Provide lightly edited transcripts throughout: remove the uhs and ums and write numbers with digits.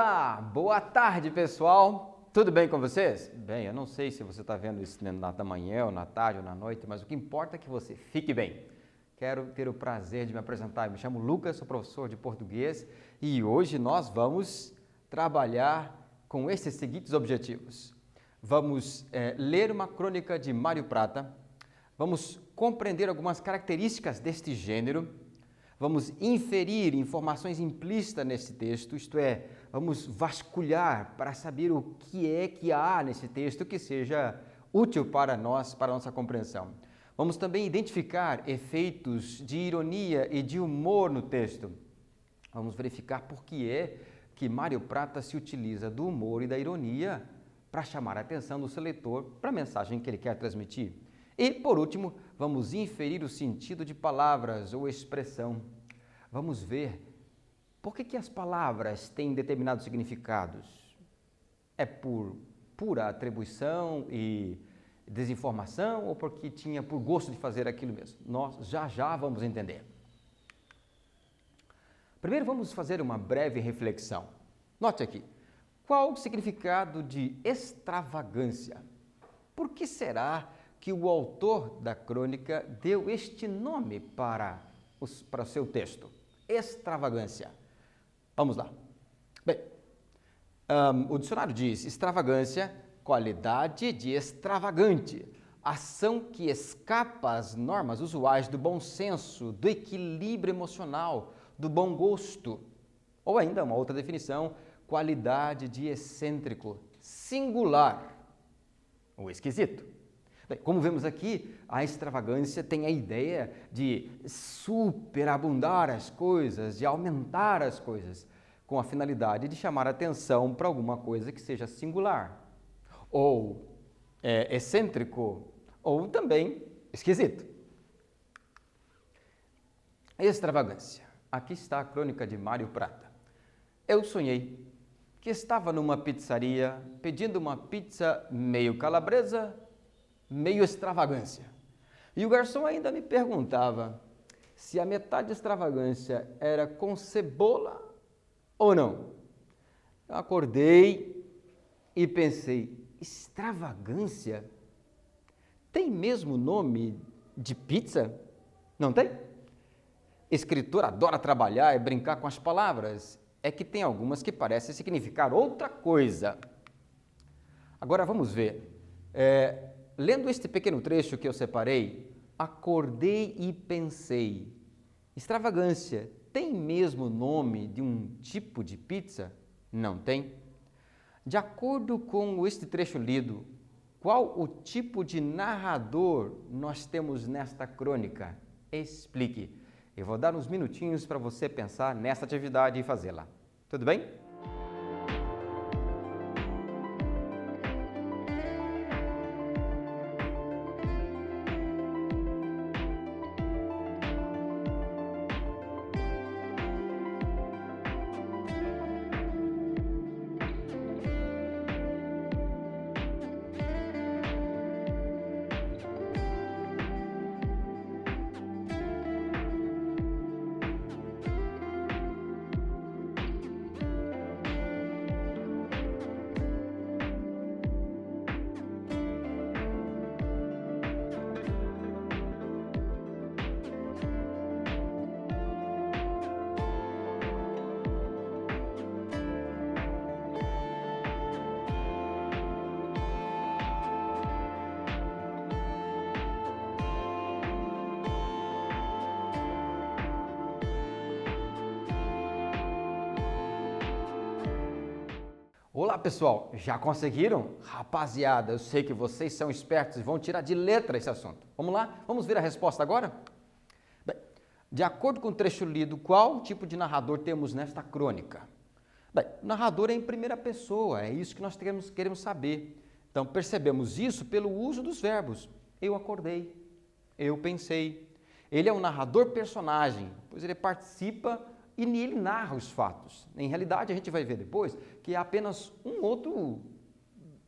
Olá, boa tarde pessoal, tudo bem com vocês? Bem, eu não sei se você está vendo isso na manhã, ou na tarde, ou na noite, mas o que importa é que você fique bem. Quero ter o prazer de me apresentar, eu me chamo Lucas, sou professor de português e hoje nós vamos trabalhar com esses seguintes objetivos. Vamos ler uma crônica de Mário Prata, vamos compreender algumas características deste gênero, vamos inferir informações implícitas nesse texto, isto é, vamos vasculhar para saber o que é que há nesse texto que seja útil para nós, para a nossa compreensão. Vamos também identificar efeitos de ironia e de humor no texto. Vamos verificar por que é que Mário Prata se utiliza do humor e da ironia para chamar a atenção do seu leitor para a mensagem que ele quer transmitir. E, por último, vamos inferir o sentido de palavras ou expressão. Vamos ver por que as palavras têm determinados significados. É por pura atribuição e desinformação ou porque tinha por gosto de fazer aquilo mesmo? Nós já vamos entender. Primeiro vamos fazer uma breve reflexão. Note aqui, qual o significado de extravagância? Por que será que o autor da crônica deu este nome para o seu texto? Extravagância. Vamos lá. Bem, o dicionário diz extravagância, qualidade de extravagante, ação que escapa às normas usuais do bom senso, do equilíbrio emocional, do bom gosto. Ou ainda uma outra definição, qualidade de excêntrico, singular ou esquisito. Bem, como vemos aqui, a extravagância tem a ideia de superabundar as coisas, de aumentar as coisas, com a finalidade de chamar a atenção para alguma coisa que seja singular, ou excêntrico, ou também esquisito. Extravagância. Aqui está a crônica de Mário Prata. Eu sonhei que estava numa pizzaria pedindo uma pizza meio calabresa, meio extravagância. E o garçom ainda me perguntava se a metade de extravagância era com cebola ou não. Eu acordei e pensei, extravagância? Tem mesmo nome de pizza? Não tem? Escritor adora trabalhar e brincar com as palavras. É que tem algumas que parecem significar outra coisa. Agora vamos ver. Lendo este pequeno trecho que eu separei, acordei e pensei, extravagância tem mesmo nome de um tipo de pizza? Não tem. De acordo com este trecho lido, qual o tipo de narrador nós temos nesta crônica? Explique. Eu vou dar uns minutinhos para você pensar nessa atividade e fazê-la. Tudo bem? Olá pessoal, já conseguiram? Rapaziada, eu sei que vocês são espertos e vão tirar de letra esse assunto. Vamos lá? Vamos ver a resposta agora? Bem, de acordo com o trecho lido, qual tipo de narrador temos nesta crônica? Bem, o narrador é em primeira pessoa, é isso que nós queremos saber. Então percebemos isso pelo uso dos verbos. Eu acordei, eu pensei. Ele é um narrador personagem, pois ele participa e ele narra os fatos. Em realidade, a gente vai ver depois que é apenas um outro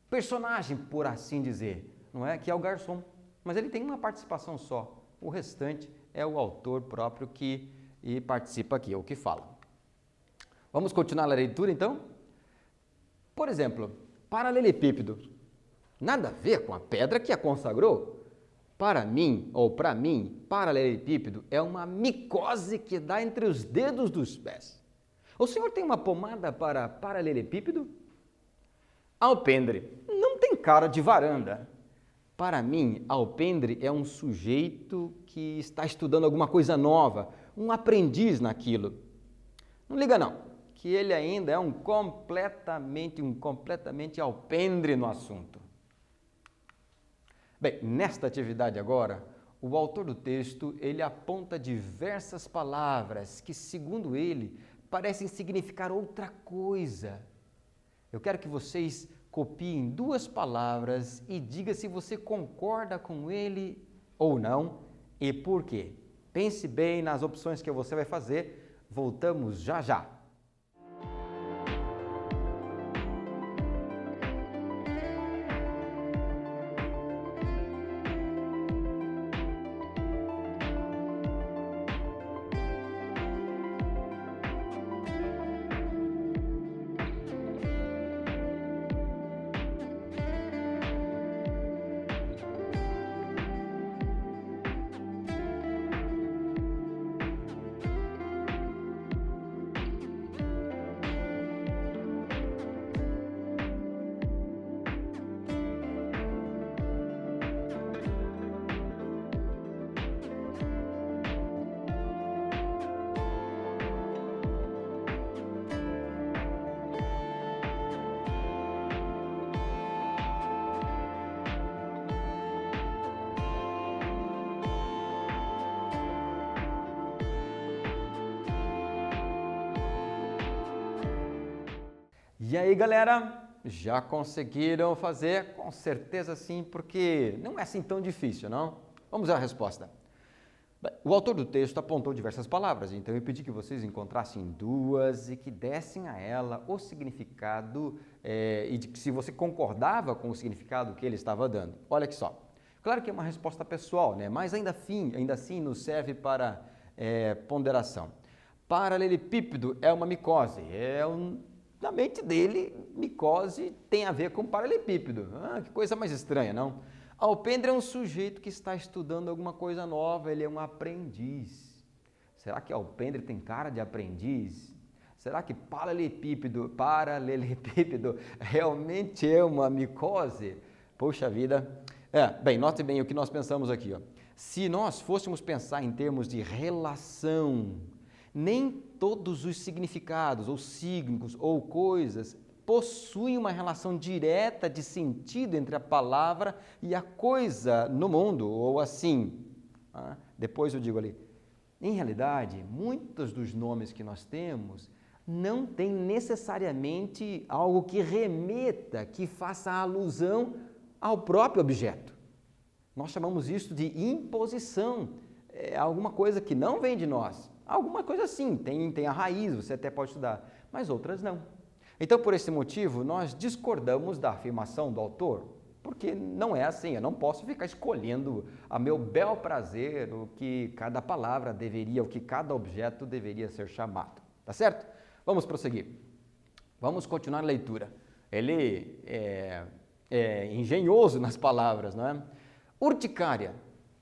personagem, por assim dizer, não é? Que é o garçom. Mas ele tem uma participação só. O restante é o autor próprio que participa aqui, é o que fala. Vamos continuar a leitura, então? Por exemplo, paralelepípedo. Nada a ver com a pedra que a consagrou. Para mim, paralelepípedo é uma micose que dá entre os dedos dos pés. O senhor tem uma pomada para paralelepípedo? Alpendre. Não tem cara de varanda. Para mim, alpendre é um sujeito que está estudando alguma coisa nova, um aprendiz naquilo. Não liga não, que ele ainda é um completamente alpendre no assunto. Bem, nesta atividade agora, o autor do texto, ele aponta diversas palavras que, segundo ele, parecem significar outra coisa. Eu quero que vocês copiem 2 palavras e diga se você concorda com ele ou não e por quê. Pense bem nas opções que você vai fazer. Voltamos já já. E aí, galera, já conseguiram fazer? Com certeza sim, porque não é assim tão difícil, não? Vamos à resposta. O autor do texto apontou diversas palavras, então eu pedi que vocês encontrassem 2 e que dessem a ela o significado e de que se você concordava com o significado que ele estava dando. Olha aqui só. Claro que é uma resposta pessoal, né? Mas ainda assim nos serve para ponderação. Paralelepípedo é uma micose, na mente dele, micose tem a ver com paralelepípedo. Que coisa mais estranha, não? Alpendre é um sujeito que está estudando alguma coisa nova, ele é um aprendiz. Será que alpendre tem cara de aprendiz? Será que paralelepípedo realmente é uma micose? Poxa vida. Bem, note bem o que nós pensamos aqui, ó. Se nós fôssemos pensar em termos de relação, nem todos os significados, ou signos, ou coisas, possuem uma relação direta de sentido entre a palavra e a coisa no mundo, ou assim. Depois eu digo ali. Em realidade, muitos dos nomes que nós temos não têm necessariamente algo que remeta, que faça alusão ao próprio objeto. Nós chamamos isso de imposição, é alguma coisa que não vem de nós. Alguma coisa sim, tem a raiz, você até pode estudar, mas outras não. Então, por esse motivo, nós discordamos da afirmação do autor, porque não é assim, eu não posso ficar escolhendo a meu bel prazer o que cada palavra deveria, o que cada objeto deveria ser chamado, tá certo? Vamos prosseguir. Vamos continuar a leitura. Ele é engenhoso nas palavras, não é? Urticária,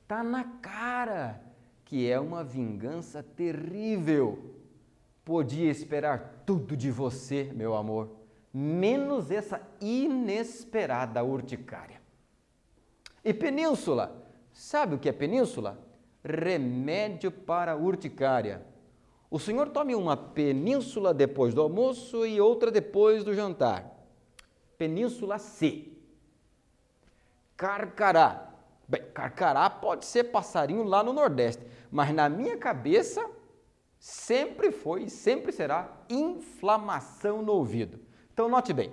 tá na cara que é uma vingança terrível. Podia esperar tudo de você, meu amor, menos essa inesperada urticária. E península, sabe o que é península? Remédio para a urticária. O senhor tome uma península depois do almoço e outra depois do jantar. Península C. Carcará. Bem, carcará pode ser passarinho lá no Nordeste, mas na minha cabeça sempre foi e sempre será inflamação no ouvido. Então note bem,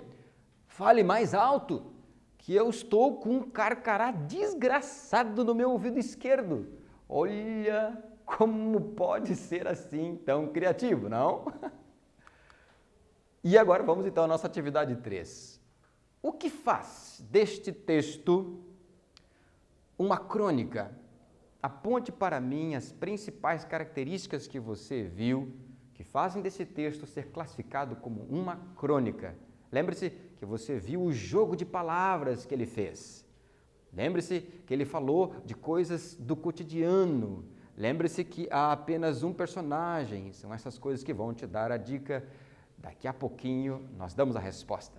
fale mais alto, que eu estou com um carcará desgraçado no meu ouvido esquerdo. Olha como pode ser assim tão criativo, não? E agora vamos então à nossa atividade 3. O que faz deste texto uma crônica? Aponte para mim as principais características que você viu que fazem desse texto ser classificado como uma crônica. Lembre-se que você viu o jogo de palavras que ele fez. Lembre-se que ele falou de coisas do cotidiano. Lembre-se que há apenas um personagem. São essas coisas que vão te dar a dica. Daqui a pouquinho nós damos a resposta.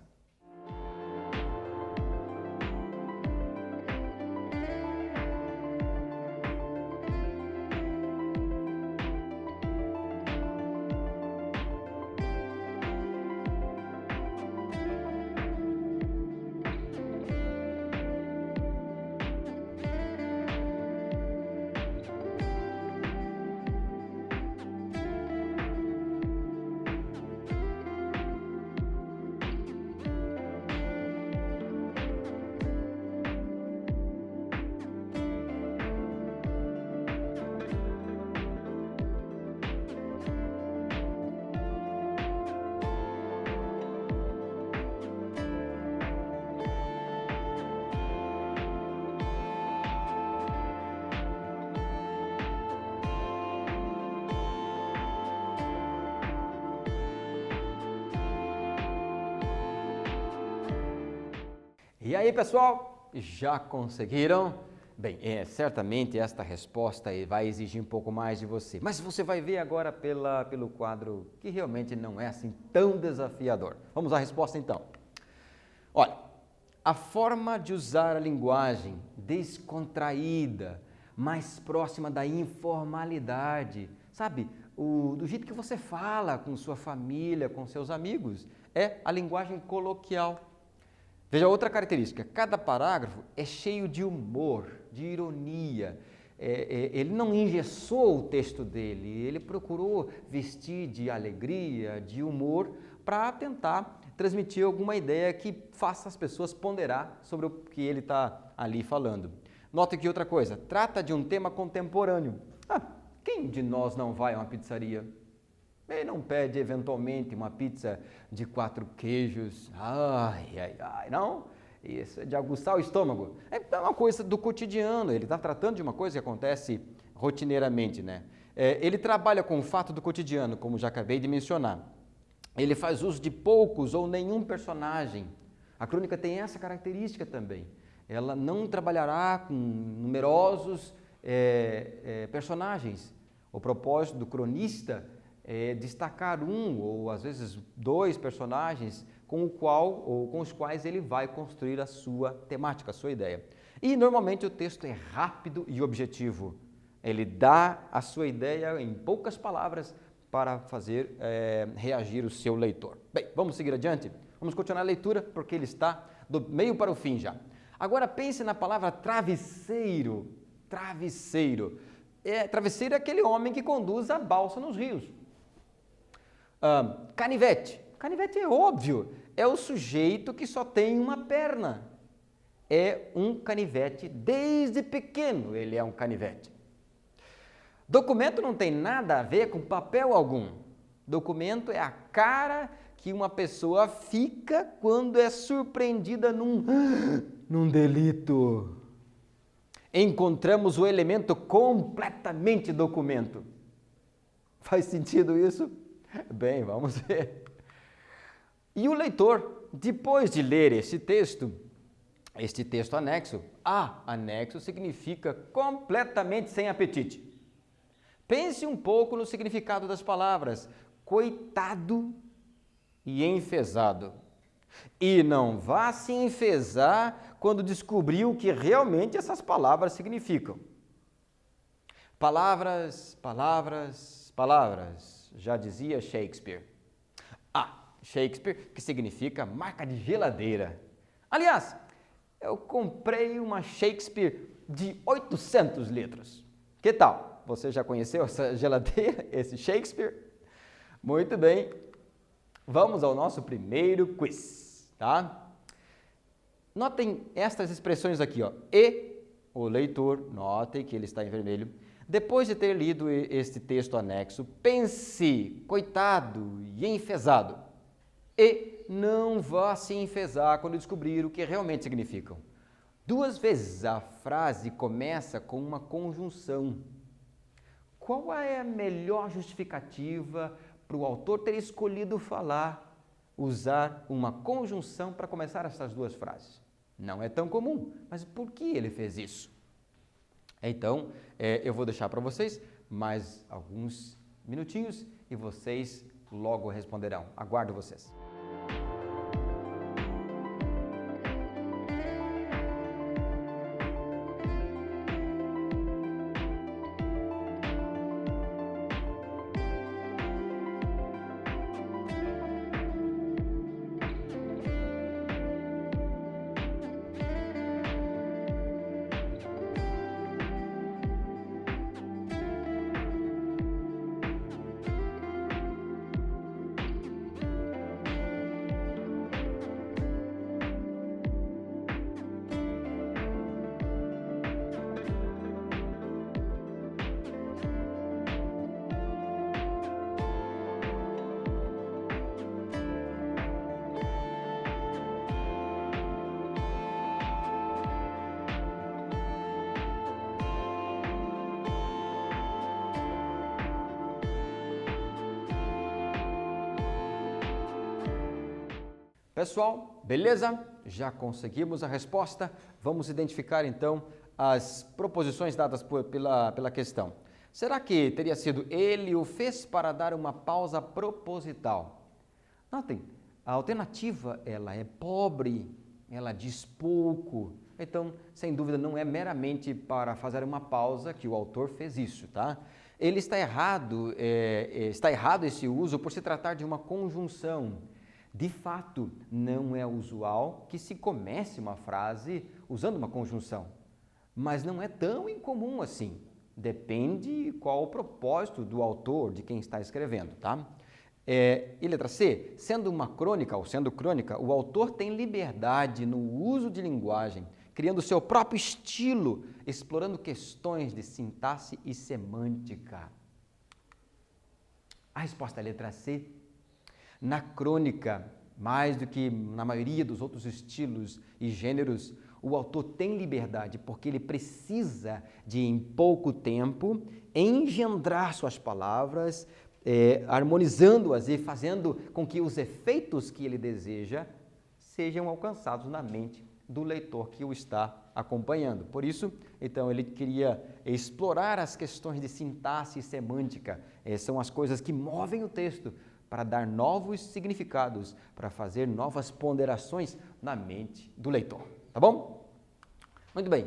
E aí, pessoal, já conseguiram? Bem, certamente esta resposta vai exigir um pouco mais de você, mas você vai ver agora pelo quadro que realmente não é assim tão desafiador. Vamos à resposta então. Olha, a forma de usar a linguagem descontraída, mais próxima da informalidade, sabe? Do jeito que você fala com sua família, com seus amigos, é a linguagem coloquial. Veja outra característica, cada parágrafo é cheio de humor, de ironia. Ele não engessou o texto dele, ele procurou vestir de alegria, de humor, para tentar transmitir alguma ideia que faça as pessoas ponderar sobre o que ele está ali falando. Nota que outra coisa, trata de um tema contemporâneo. Quem de nós não vai a uma pizzaria? Ele não pede eventualmente uma pizza de 4 queijos, não, isso é de aguçar o estômago. É uma coisa do cotidiano, ele está tratando de uma coisa que acontece rotineiramente, né? Ele trabalha com o fato do cotidiano, como já acabei de mencionar. Ele faz uso de poucos ou nenhum personagem. A crônica tem essa característica também. Ela não trabalhará com numerosos personagens. O propósito do cronista é destacar um ou às vezes 2 personagens com os quais ele vai construir a sua temática, a sua ideia. E normalmente o texto é rápido e objetivo. Ele dá a sua ideia em poucas palavras para fazer reagir o seu leitor. Bem, vamos seguir adiante? Vamos continuar a leitura porque ele está do meio para o fim já. Agora pense na palavra travesseiro. Travesseiro. Travesseiro é aquele homem que conduz a balsa nos rios. Canivete. Canivete é óbvio, é o sujeito que só tem uma perna. É um canivete, desde pequeno ele é um canivete. Documento não tem nada a ver com papel algum. Documento é a cara que uma pessoa fica quando é surpreendida num delito. Encontramos o elemento completamente documento. Faz sentido isso? Bem, vamos ver. E o leitor, depois de ler este texto anexo, anexo significa completamente sem apetite. Pense um pouco no significado das palavras coitado e enfezado. E não vá se enfezar quando descobrir o que realmente essas palavras significam. Palavras, palavras, palavras. Já dizia Shakespeare. Shakespeare, que significa marca de geladeira. Aliás, eu comprei uma Shakespeare de 800 litros. Que tal? Você já conheceu essa geladeira, esse Shakespeare? Muito bem. Vamos ao nosso primeiro quiz, tá? Notem estas expressões aqui, ó. E o leitor, notem que ele está em vermelho. Depois de ter lido este texto anexo, pense, coitado e enfezado. E não vá se enfezar quando descobrir o que realmente significam. 2 vezes a frase começa com uma conjunção. Qual é a melhor justificativa para o autor ter escolhido falar usar uma conjunção para começar essas duas frases. Não é tão comum, mas por que ele fez isso? Então, eu vou deixar para vocês mais alguns minutinhos e vocês logo responderão. Aguardo vocês. Pessoal, beleza? Já conseguimos a resposta. Vamos identificar então as proposições dadas pela questão. Será que teria sido ele o fez para dar uma pausa proposital? Notem, a alternativa ela é pobre, ela diz pouco. Então, sem dúvida, não é meramente para fazer uma pausa que o autor fez isso, tá? Ele está errado esse uso por se tratar de uma conjunção. De fato, não é usual que se comece uma frase usando uma conjunção, mas não é tão incomum assim. Depende qual o propósito do autor, de quem está escrevendo, tá? E letra C, sendo uma crônica ou sendo crônica, o autor tem liberdade no uso de linguagem, criando seu próprio estilo, explorando questões de sintaxe e semântica. A resposta é a letra C. Na crônica, mais do que na maioria dos outros estilos e gêneros, o autor tem liberdade porque ele precisa de, em pouco tempo, engendrar suas palavras, harmonizando-as e fazendo com que os efeitos que ele deseja sejam alcançados na mente do leitor que o está acompanhando. Por isso, então, ele queria explorar as questões de sintaxe e semântica. São as coisas que movem o texto, para dar novos significados, para fazer novas ponderações na mente do leitor. Tá bom? Muito bem.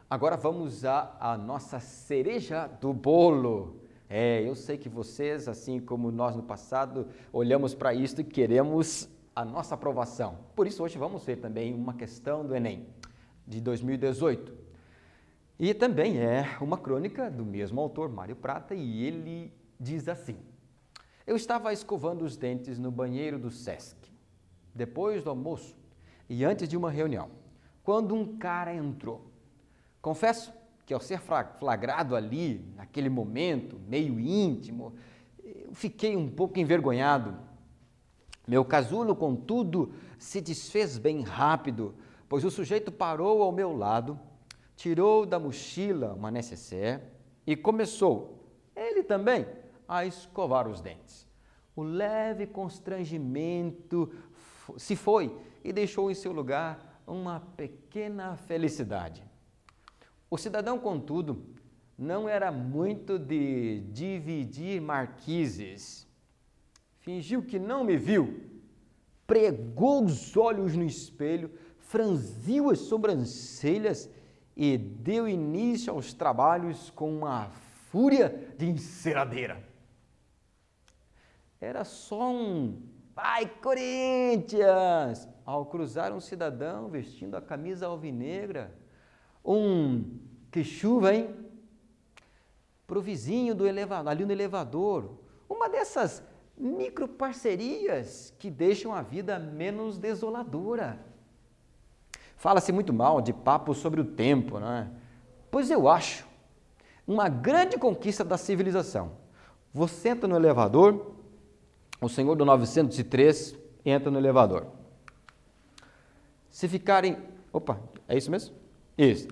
Agora vamos à nossa cereja do bolo. Eu sei que vocês, assim como nós no passado, olhamos para isto e queremos a nossa aprovação. Por isso, hoje vamos ver também uma questão do Enem, de 2018. E também é uma crônica do mesmo autor, Mário Prata, e ele diz assim: eu estava escovando os dentes no banheiro do Sesc, depois do almoço e antes de uma reunião, quando um cara entrou. Confesso que ao ser flagrado ali, naquele momento, meio íntimo, eu fiquei um pouco envergonhado. Meu casulo, contudo, se desfez bem rápido, pois o sujeito parou ao meu lado, tirou da mochila uma nécessaire e começou, ele também, a escovar os dentes. O leve constrangimento se foi e deixou em seu lugar uma pequena felicidade. O cidadão, contudo, não era muito de dividir marquises. Fingiu que não me viu, pregou os olhos no espelho, franziu as sobrancelhas e deu início aos trabalhos com uma fúria de enceradeira. Era só um "Vai, Corinthians!" ao cruzar um cidadão vestindo a camisa alvinegra. Que chuva, hein? Para o vizinho do elevador, ali no elevador. Uma dessas microparcerias que deixam a vida menos desoladora. Fala-se muito mal de papo sobre o tempo, não é? Pois eu acho uma grande conquista da civilização. Você entra no elevador, o senhor do 903 entra no elevador. Se ficarem... Opa, é isso mesmo? Isso.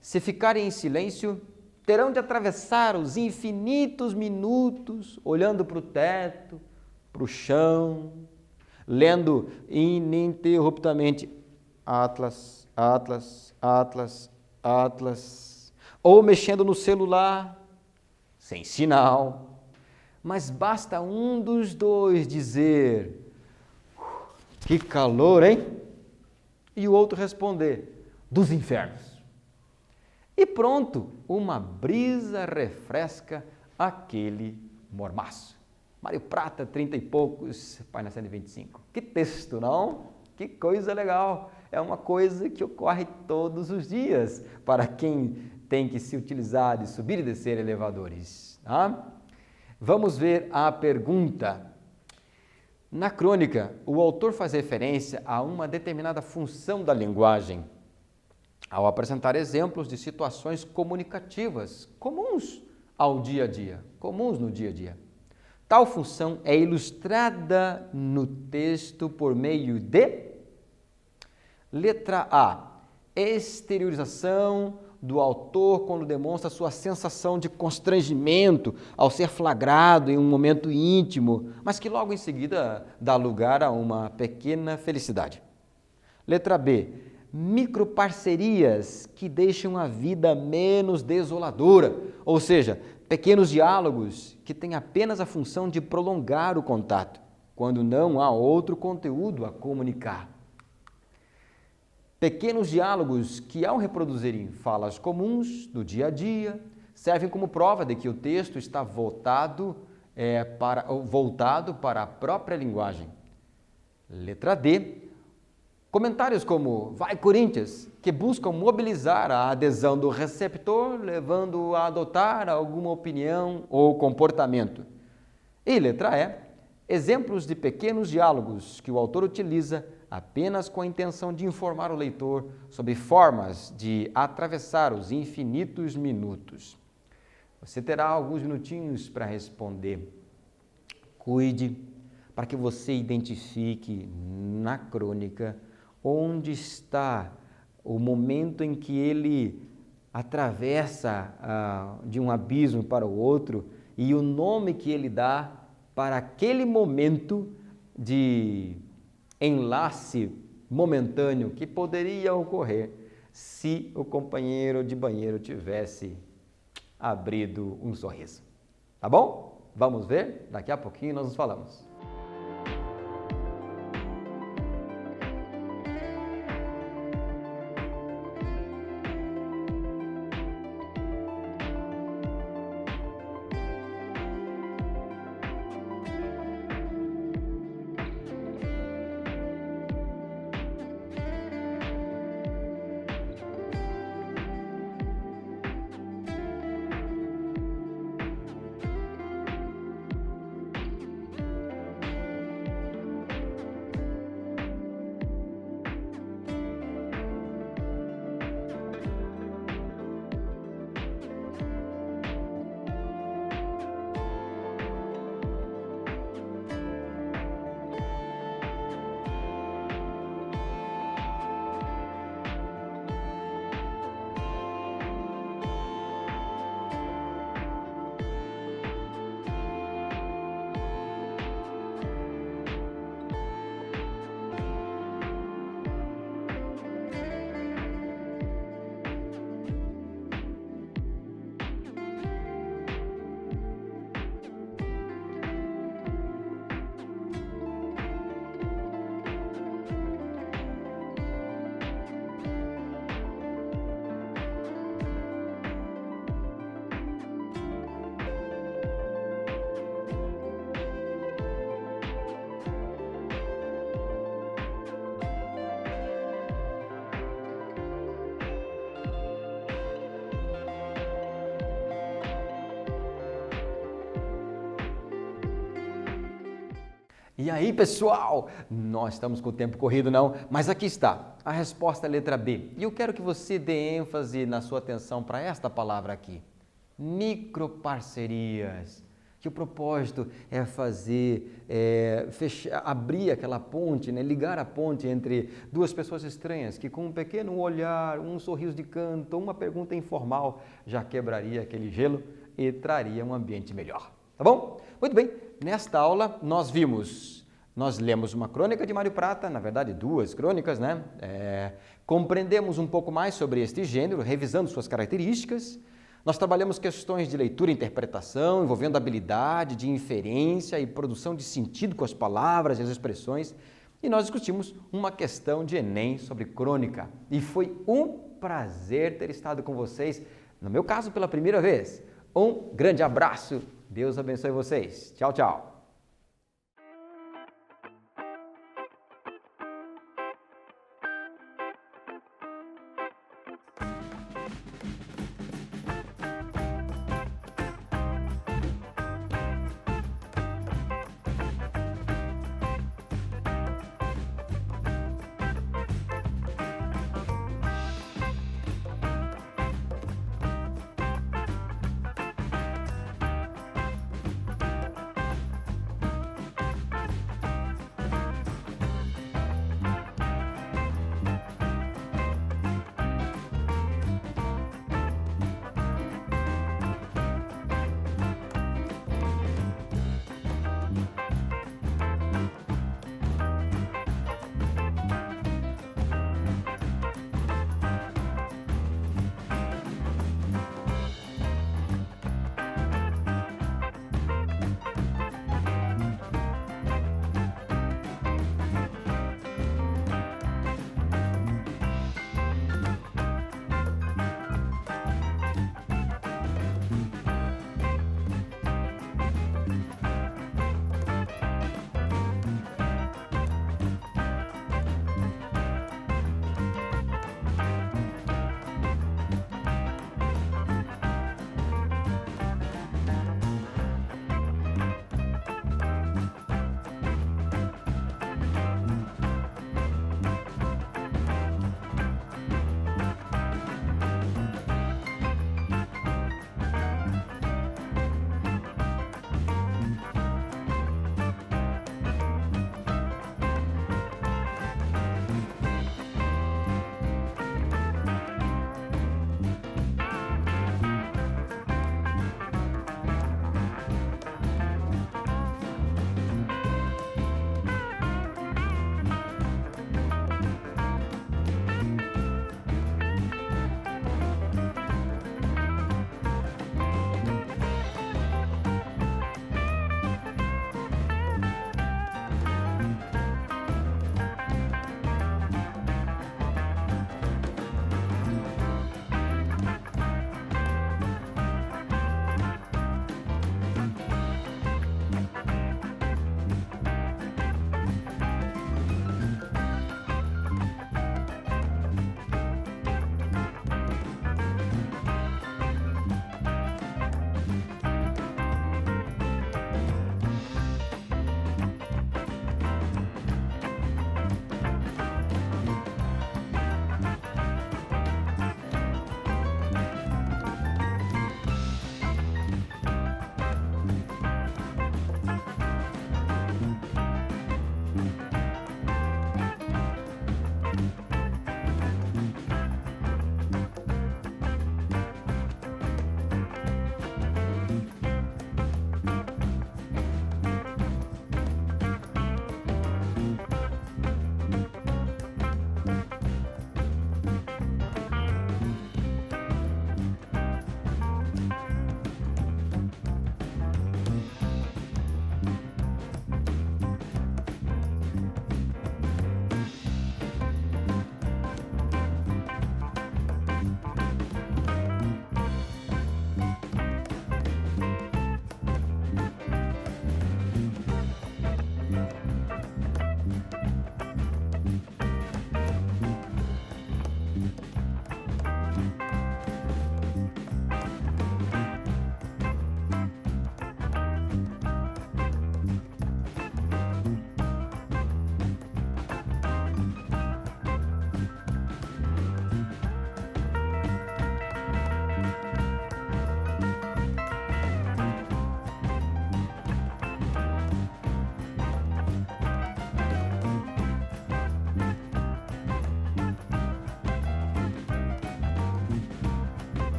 Se ficarem em silêncio, terão de atravessar os infinitos minutos olhando para o teto, para o chão, lendo ininterruptamente Atlas, Atlas, Atlas, Atlas, ou mexendo no celular, sem sinal. Mas basta um dos dois dizer, que calor, hein? E o outro responder, dos infernos. E pronto, uma brisa refresca aquele mormaço. Mário Prata, 30 e poucos, página 125. Que texto, não? Que coisa legal! É uma coisa que ocorre todos os dias para quem tem que se utilizar de subir e descer elevadores. Tá? Vamos ver a pergunta. Na crônica, o autor faz referência a uma determinada função da linguagem, ao apresentar exemplos de situações comunicativas comuns ao dia a dia, comuns no dia a dia. Tal função é ilustrada no texto por meio de letra A, exteriorização do autor quando demonstra sua sensação de constrangimento ao ser flagrado em um momento íntimo, mas que logo em seguida dá lugar a uma pequena felicidade. Letra B, microparcerias que deixam a vida menos desoladora, ou seja, pequenos diálogos que têm apenas a função de prolongar o contato, quando não há outro conteúdo a comunicar. Pequenos diálogos que, ao reproduzirem falas comuns do dia a dia, servem como prova de que o texto está voltado para a própria linguagem. Letra D. Comentários como "Vai Corinthians", que buscam mobilizar a adesão do receptor, levando-o a adotar alguma opinião ou comportamento. E letra E. Exemplos de pequenos diálogos que o autor utiliza apenas com a intenção de informar o leitor sobre formas de atravessar os infinitos minutos. Você terá alguns minutinhos para responder. Cuide para que você identifique na crônica onde está o momento em que ele atravessa de um abismo para o outro e o nome que ele dá para aquele momento de enlace momentâneo que poderia ocorrer se o companheiro de banheiro tivesse abrido um sorriso. Tá bom? Vamos ver? Daqui a pouquinho nós nos falamos. E aí, pessoal, nós estamos com o tempo corrido, não? Mas aqui está, a resposta é a letra B. E eu quero que você dê ênfase na sua atenção para esta palavra aqui. Microparcerias. Que o propósito é fazer, abrir aquela ponte, né? Ligar a ponte entre duas pessoas estranhas que com um pequeno olhar, um sorriso de canto, uma pergunta informal já quebraria aquele gelo e traria um ambiente melhor. Tá bom? Muito bem, nesta aula nós vimos Nós lemos uma crônica de Mário Prata, na verdade 2 crônicas, né? Compreendemos um pouco mais sobre este gênero, revisando suas características. Nós trabalhamos questões de leitura e interpretação, envolvendo habilidade de inferência e produção de sentido com as palavras e as expressões. E nós discutimos uma questão de Enem sobre crônica. E foi um prazer ter estado com vocês, no meu caso, pela primeira vez. Um grande abraço, Deus abençoe vocês. Tchau, tchau.